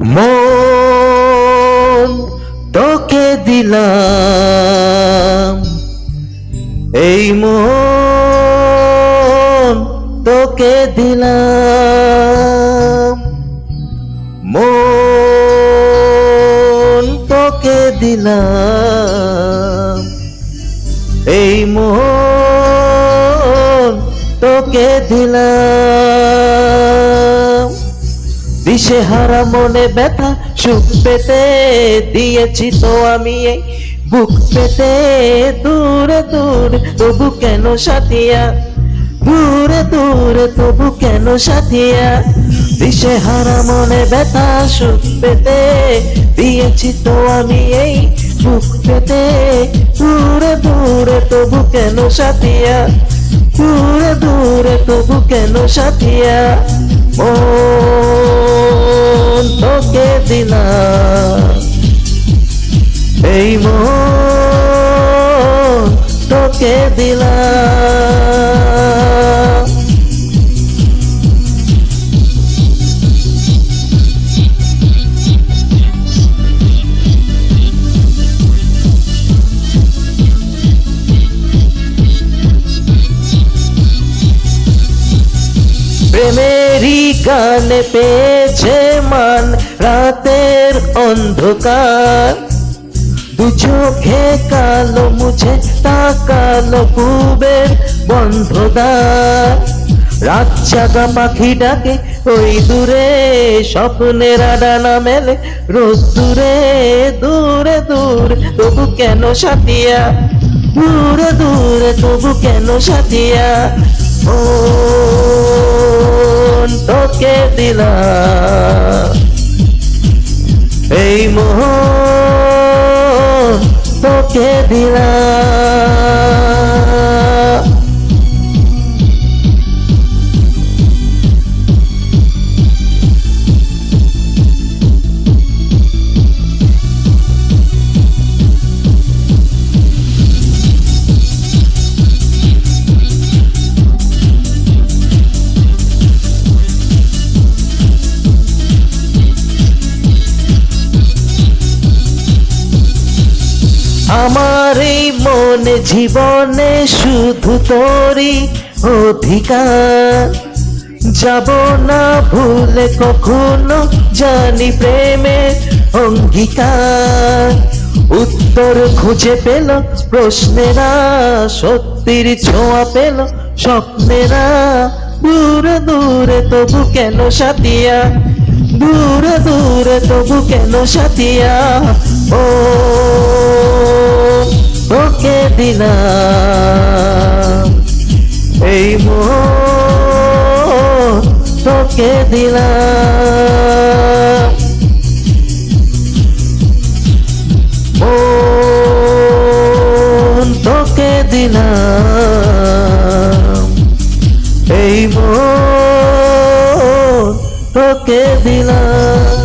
মন তোকে দিলাম, এই মন তোকে দিলাম, মন তোকে দিলাম, এই মন তোকে দিলাম। দিশেহারা মনে ব্যথা সুখ পেতে দিয়েছি তো আমি এই বুক পেতে, দূরে দূরে তবু কেন সাথিয়া, দূরে দূরে তবু কেন সাথিয়া। দিশেহারা মনে ব্যথা সুখ পেতে দিয়েছি তো আমি এই বুক পেতে, দূরে দূরে তবু কেন সাথিয়া, দূরে দূরে তবু কেন সাথিয়া। মন তোকে দিলাম, এই মন তোকে দিলাম। প্রেমেরই গানে পেয়েছে মান রাতের অন্ধকার, দু চোখে কালো মুছে তাকালো পূবের বন্ধদ্বার। রাত জাগা পাখি ডাকে ওই দূরে, স্বপ্নের ডানা মেলে রোজ দূরে, দূরে দূরে তবু কেন সাথিয়া, দূরে দূরে তবু কেন সাথিয়া। মন তোকে দিলাম, এই মন তোকে দিলাম। আমার এই মনে জীবনে শুধু তোরই অধিকার, যাব না ভুলে কখনো জানি প্রেমের অঙ্গীকার। উত্তর খুঁজে পেল প্রশ্নেরা, সত্যির ছোঁয়া পেল স্বপ্নেরা, দূরে দূরে তবু কেন সাথিয়া, দূরে দূরে তবু কেন সাথিয়া। ও তোকে দিলাম, এই মন তোকে দিলাম, মন তোকে দিলাম, এই মন তোকে দিলাম।